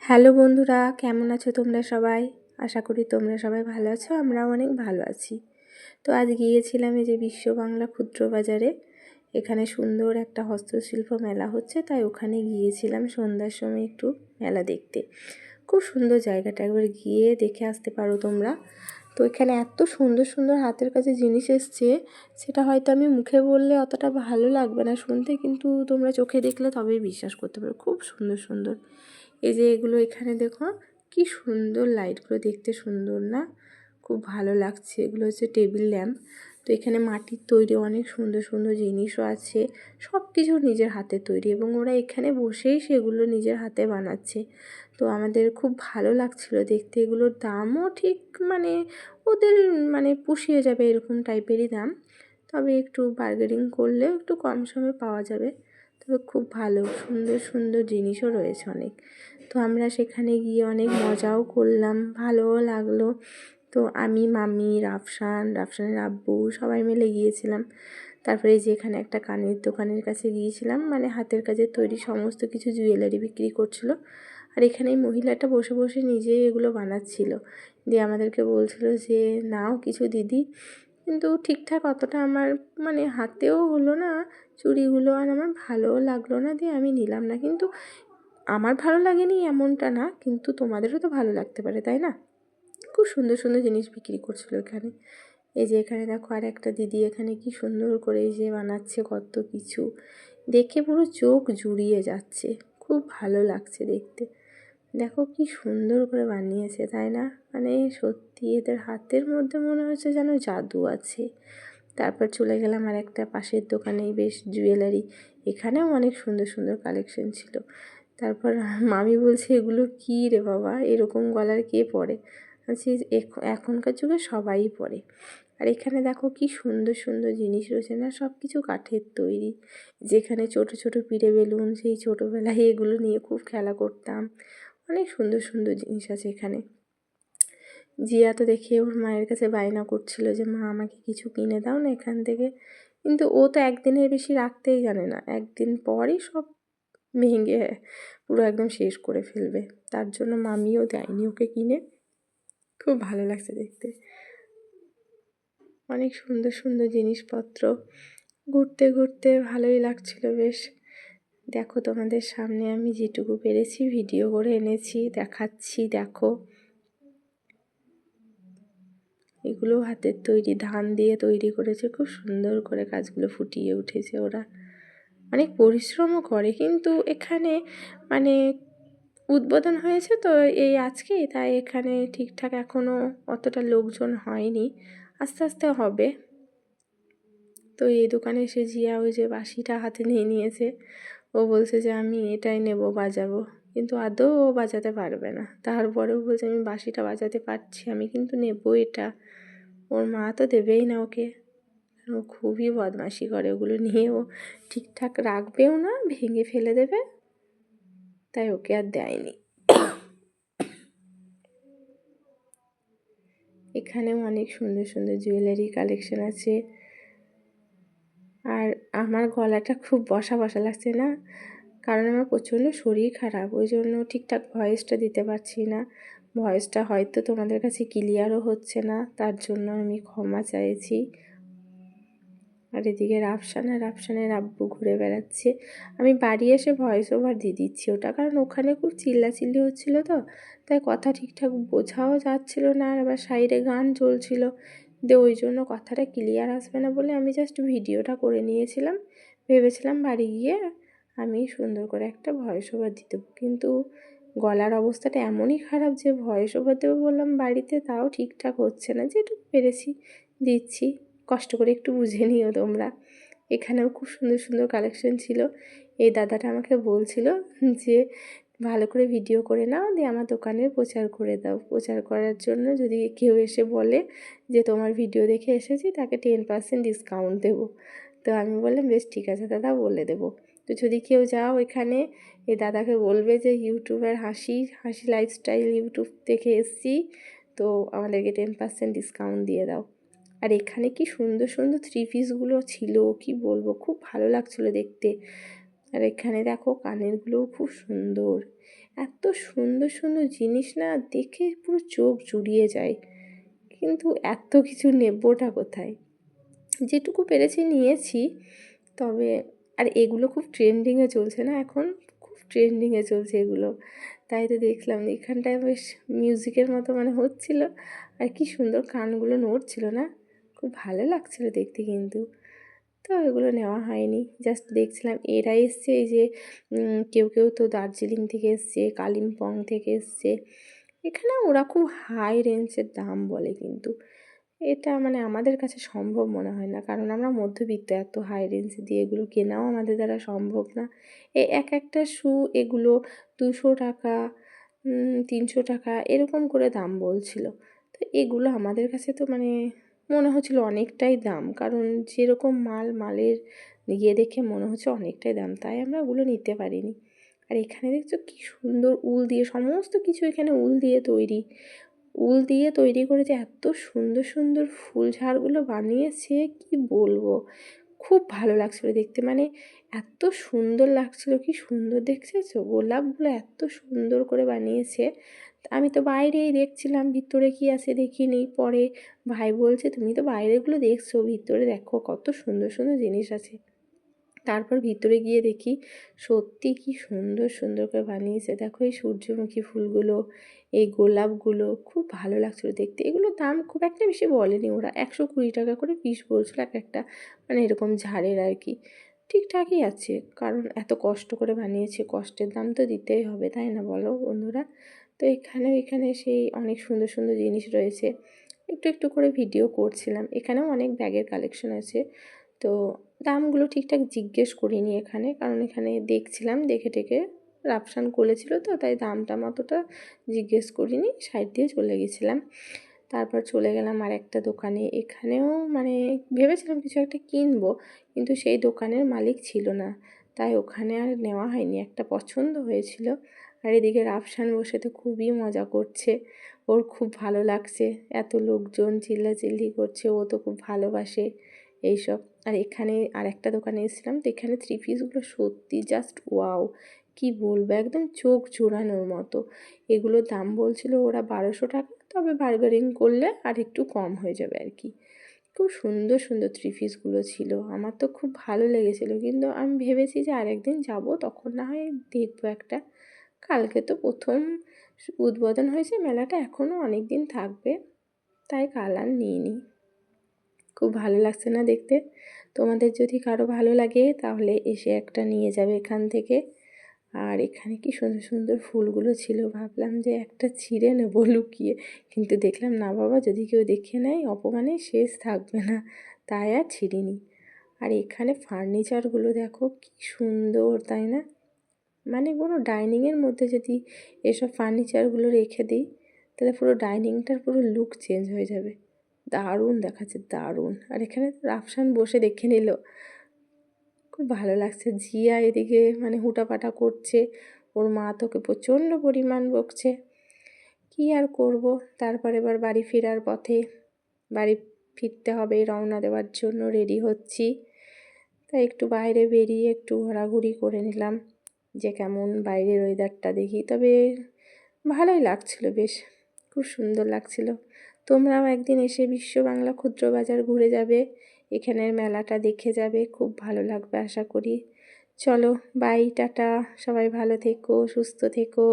Hello বন্ধুরা, কেমন আছো তোমরা সবাই? আশা করি তোমরা সবাই ভালো আছো, আমরাও অনেক ভালো আছি। তো আজ গিয়েছিলাম এই যে বিশ্ব বাংলা ক্ষুদ্র বাজারে। এখানে সুন্দর একটা হস্তশিল্প মেলা হচ্ছে, তাই ওখানে গিয়েছিলাম সন্ধ্যার সময় একটু মেলা দেখতে। খুব সুন্দর জায়গাটা, একবার গিয়ে দেখে আসতে পারো তোমরা। তো এখানে এত সুন্দর সুন্দর হাতের কাছে জিনিস এসছে, সেটা হয়তো আমি মুখে বললে অতটা ভালো লাগবে না শুনতে, কিন্তু তোমরা চোখে দেখলে তবেই বিশ্বাস করতে পারো। খুব সুন্দর সুন্দর এই যে এগুলো এখানে দেখো, কি সুন্দর লাইটগুলো, দেখতে সুন্দর না? খুব ভালো লাগছে। এগুলো হচ্ছে টেবিল ল্যাম্প। তো এখানে মাটির তৈরি অনেক সুন্দর সুন্দর জিনিসও আছে, সব কিছু নিজের হাতে তৈরি, এবং ওরা এখানে বসেই সেগুলো নিজের হাতে বানাচ্ছে। তো আমাদের খুব ভালো লাগছিল দেখতে। এগুলোর দামও ঠিক মানে ওদের পুষিয়ে যাবে এরকম টাইপেরই দাম, তবে একটু বার্গেনিং করলে একটু কম সমে পাওয়া যাবে। তবে খুব ভালো সুন্দর সুন্দর জিনিসও রয়েছে অনেক। তো আমরা সেখানে গিয়ে অনেক মজাও করলাম, ভালোও লাগলো। তো আমি, মামি, রাফসানের আব্বু সবাই মিলে গিয়েছিলাম। তারপরে এই যে এখানে একটা কানের দোকানের কাছে গিয়েছিলাম, হাতের কাজের তৈরি সমস্ত কিছু জুয়েলারি বিক্রি করছিল। আর এখানে এই মহিলাটা বসে বসে নিজেই এগুলো বানাচ্ছিল, দিয়ে আমাদেরকে বলছিল যে নাও কিছু দিদি। কিন্তু ঠিকঠাক অতটা আমার হাতেও হলো না চুড়িগুলো, আর আমার ভালোও লাগলো না, দিয়ে আমি নিলাম না। কিন্তু আমার ভালো লাগেনি এমনটা না, কিন্তু তোমাদেরও তো ভালো লাগতে পারে, তাই না? খুব সুন্দর সুন্দর জিনিস বিক্রি করছিল এখানে। এই যে এখানে দেখো আর একটা দিদি এখানে কি সুন্দর করে এই যে বানাচ্ছে কত কিছু, দেখে পুরো চোখ জুড়িয়ে যাচ্ছে। খুব ভালো লাগছে দেখতে। দেখো কি সুন্দর করে বানিয়েছে, তাই না? সত্যি এদের হাতের মধ্যে মনে হচ্ছে যেন জাদু আছে। তারপর চলে গেলাম আর একটা পাশের দোকানে, বেশ জুয়েলারি, এখানেও অনেক সুন্দর সুন্দর কালেকশন ছিল। তারপর মামি বলছে এগুলো কী রে বাবা, এরকম গলার কে পরে? বলছি এখনকার যুগে সবাই পরে। আর এখানে দেখো কি সুন্দর সুন্দর জিনিস রয়েছে না, সব কিছু কাঠের তৈরি। যেখানে ছোট ছোট পিঁড়ে বেলুন, সেই ছোটোবেলায় এগুলো নিয়ে খুব খেলা করতাম। অনেক সুন্দর সুন্দর জিনিস আছে এখানে। জিয়া তো দেখে ওর মায়ের কাছে বায়না করছিল যে মা আমাকে কিছু কিনে দাও না এখান থেকে, কিন্তু ও তো একদিনের বেশি রাখতেই জানে না, একদিন পরই সব ভেঙে পুরো একদম শেষ করে ফেলবে। তার জন্য মামিও দেয়নি ওকে কিনে। খুব ভালো লাগছে দেখতে, অনেক সুন্দর সুন্দর জিনিসপত্র। ঘুরতে ঘুরতে ভালোই লাগছিল বেশ। দেখো তোমাদের সামনে আমি যেটুকু পেরেছি ভিডিও করে এনেছি, দেখাচ্ছি। দেখো এগুলো হাতের তৈরি, ধান দিয়ে তৈরি করেছে, খুব সুন্দর করে কাজগুলো ফুটিয়ে উঠেছে। ওরা অনেক পরিশ্রমও করে, কিন্তু এখানে উদ্বোধন হয়েছে তো এই আজকেই, তাই এখানে ঠিকঠাক এখনও অতটা লোকজন হয়নি, আস্তে আস্তে হবে। তো এই দোকানে এসে জিয়া ওই যে বাঁশিটা হাতে নিয়ে নিয়েছে। ও বলছে যে আমি এটাই নেব, বাজাবো, কিন্তু আদৌ ও বাজাতে পারবে না। তারপরেও বলছে আমি বাঁশিটা বাজাতে পারছি, আমি কিন্তু নেব এটা। ওর মা তো দেবেই না ওকে। ও খুবই বদমাশি করে, ওগুলো নিয়ে ও ঠিকঠাক রাখবেও না, ভেঙে ফেলে দেবে, তাই ওকে আর দেয়নি। এখানেও অনেক সুন্দর সুন্দর জুয়েলারি কালেকশন আছে। আর আমার গলাটা খুব বসা বসা লাগছে না, কারণ আমার প্রচণ্ড শরীর খারাপ, ওই জন্য ঠিকঠাক ভয়েসটা দিতে পারছি না। ভয়েসটা হয়তো তোমাদের কাছে ক্লিয়ারও হচ্ছে না, তার জন্য আমি ক্ষমা চাইছি। আর এদিকে রাফসানের আব্বু ঘুরে বেড়াচ্ছে। আমি বাড়ি এসে ভয়েস ওভার দিয়ে দিচ্ছি ওটা, কারণ ওখানে খুব চিল্লাচিল্লি হচ্ছিলো, তো তাই কথা ঠিকঠাক বোঝাও যাচ্ছিল না, আর আবার সাইডে গান চলছিল, দিয়ে ওই জন্য কথাটা ক্লিয়ার আসবে না বলে আমি জাস্ট ভিডিওটা করে নিয়েছিলাম। ভেবেছিলাম বাড়ি গিয়ে আমি সুন্দর করে একটা ভয়েস ওভার দিয়ে দেবো, কিন্তু গলার অবস্থাটা এমনই খারাপ যে ভয়েস ওভার দেবো বললাম বাড়িতে, তাও ঠিকঠাক হচ্ছে না। যেটুকু পেরেছি দিচ্ছি, কষ্ট করে একটু বুঝে নিও তোমরা। এখানেও খুব সুন্দর সুন্দর কালেকশন ছিল। এই দাদাটা আমাকে বলছিল যে ভালো করে ভিডিও করে নাও, দিয়ে আমার দোকানের প্রচার করে দাও। প্রচার করার জন্য যদি কেউ এসে বলে যে তোমার ভিডিও দেখে এসেছি, তাকে 10% ডিসকাউন্ট দেবো। তো আমি বললাম বেশ ঠিক আছে দাদা, বলে দেবো। তো যদি কেউ যাও এখানে, এই দাদাকে বলবে যে ইউটিউবের হাসি লাইফস্টাইল ইউটিউব দেখে এসছি, তো আমাদেরকে 10% ডিসকাউন্ট দিয়ে দাও। আর এখানে কি সুন্দর সুন্দর থ্রি পিসগুলো ছিল, কি বলবো, খুব ভালো লাগছিলো দেখতে। আর এখানে দেখো কানেরগুলোও খুব সুন্দর, এত সুন্দর সুন্দর জিনিস না, দেখে পুরো চোখ জুড়িয়ে যায়। কিন্তু এত কিছু নেবোটা কোথায়, যেটুকু পেরেছি নিয়েছি। তবে আর এগুলো খুব ট্রেন্ডিংয়ে চলছে না এখন, খুব ট্রেন্ডিংয়ে চলছে এগুলো। তাই তো দেখলাম এখানটায় বেশ মিউজিকের মতো মানে হচ্ছিল, আর কি সুন্দর কানগুলো নড়ছিল না, খুব ভালো লাগছিল দেখতে। কিন্তু তো এগুলো নেওয়া হয়নি, জাস্ট দেখছিলাম। এরা এসছে এই যে কেউ কেউ তো দার্জিলিং থেকে এসছে, কালিম্পং থেকে এসছে। এখানে ওরা খুব হাই রেঞ্জের দাম বলে, কিন্তু এটা মানে আমাদের কাছে সম্ভব মনে হয় না, কারণ আমরা মধ্যবিত্ত। এত হাই রেঞ্জ দিয়ে এগুলো কেনাও আমাদের দ্বারা সম্ভব না। এক একটা শু এগুলো 200 টাকা, 300 টাকা এরকম করে দাম বলছিল। তো এগুলো আমাদের কাছে তো মানে মনে হচ্ছিল অনেকটাই দাম, কারণ যেরকম মালের গিয়ে দেখে মনে হচ্ছে অনেকটাই দাম, তাই আমরা ওগুলো নিতে পারিনি। আর এখানে দেখছো কি সুন্দর উল দিয়ে, সমস্ত কিছু এখানে উল দিয়ে তৈরি, উল দিয়ে তৈরি করেছে। এত সুন্দর সুন্দর ফুল ঝাড়গুলো বানিয়েছে, কি বলবো, খুব ভালো লাগছিলো দেখতে। মানে এত সুন্দর লাগছিলো, কি সুন্দর দেখছেছো, গোলাপগুলো এত সুন্দর করে বানিয়েছে। আমি তো বাইরেই দেখছিলাম, ভিতরে কি আছে দেখিনি। পরে ভাই বলছে তুমি তো বাইরেগুলো দেখছো, ভিতরে দেখো কত সুন্দর সুন্দর জিনিস আছে। তারপর ভিতরে গিয়ে দেখি সত্যি কি সুন্দর সুন্দর করে বানিয়েছে। দেখো এই সূর্যমুখী ফুলগুলো, এই গোলাপগুলো খুব ভালো লাগছিলো দেখতে। এগুলোর দাম খুব একটা বেশি বলেনি ওরা, 120 টাকা করে পিস বলছিলো এক একটা, মানে এরকম ঝাড়ের আর কি। ঠিকঠাকই আছে, কারণ এত কষ্ট করে বানিয়েছে, কষ্টের দাম তো দিতেই হবে, তাই না বলো বন্ধুরা। তো এখানে সেই অনেক সুন্দর সুন্দর জিনিস রয়েছে। একটু একটু করে ভিডিও করছিলাম। এখানেও অনেক ব্যাগের কালেকশন আছে। তো দামগুলো ঠিকঠাক জিজ্ঞেস করিনি এখানে, কারণ এখানে দেখছিলাম, দেখে টেকে রাপসান করেছিল, তো তাই দামটা অতটা জিজ্ঞেস করিনি, সাইড দিয়ে চলে গেছিলাম। তারপর চলে গেলাম আর একটা দোকানে। এখানেও মানে ভেবেছিলাম কিছু একটা কিনবো, কিন্তু সেই দোকানের মালিক ছিল না, তাই ওখানে আর নেওয়া হয়নি। একটা পছন্দ হয়েছিল। আর এদিকে রাফসান বসে তো খুবই মজা করছে, ওর খুব ভালো লাগছে, এত লোকজন চিল্লাচিল্লি করছে, ও তো খুব ভালোবাসে এইসব। আর এখানে আর একটা দোকানে এসেছিলাম, তো এখানে থ্রি পিসগুলো সত্যি জাস্ট ওয়াও, কি বলবো, একদম চোখ জোড়ানোর মতো। এগুলোর দাম বলছিল ওরা 1200 টাকা, তবে বার্গেনিং করলে আর একটু কম হয়ে যাবে আর কি। খুব সুন্দর সুন্দর থ্রি পিসগুলো ছিল, আমার তো খুব ভালো লেগেছিলো। কিন্তু আমি ভেবেছি যে আরেকদিন যাব, তখন না হয় দেখবো একটা। কালকে তো প্রথম উদ্বোধন হয়েছে মেলাটা, এখনও অনেক দিন থাকবে, তাই কাল আর নিইনি। খুব ভালো লাগছে না দেখতে। তোমাদের যদি কারো ভালো লাগে তাহলে এসে একটা নিয়ে যাবে এখান থেকে। আর এখানে কি সুন্দর সুন্দর ফুলগুলো ছিল, ভাবলাম যে একটা ছিঁড়ে নেবো লুকিয়ে, কিন্তু দেখলাম না বাবা, যদি কেউ দেখে নেয় অপমানে শেষ থাকবে না, তাই আর ছিঁড়িনি। আর এখানে ফার্নিচারগুলো দেখো কি সুন্দর, তাই না? মানে কোনো ডাইনিংয়ের মধ্যে যদি এসব ফার্নিচারগুলো রেখে দিই, তাহলে পুরো ডাইনিংটার পুরো লুক চেঞ্জ হয়ে যাবে। দারুণ দেখাচ্ছে, দারুণ। আর এখানে রাফসান বসে দেখে নিল, খুব ভালো লাগছে। জিয়া এদিকে মানে হুটাপাটা করছে, ওর মা তোকে প্রচণ্ড পরিমাণ বকছে। কি আর করব। তারপর এবার বাড়ি ফেরার পথে, বাড়ি ফিরতে হবে, রওনা দেওয়ার জন্য রেডি হচ্ছি। তাই একটু বাইরে বেরিয়ে একটু ঘোরাঘুরি করে নিলাম, যে কেমন বাইরের ওয়েদারটা দেখি। তবে ভালোই লাগছিল, বেশ খুব সুন্দর লাগছিল। তোমরাও একদিন এসে বিশ্ব বাংলা ক্ষুদ্র বাজার ঘুরে যাবে, এখানের মেলাটা দেখে যাবে, খুব ভালো লাগবে আশা করি। চলো বাই, টাটা, সবাই ভালো থেকো, সুস্থ থেকো।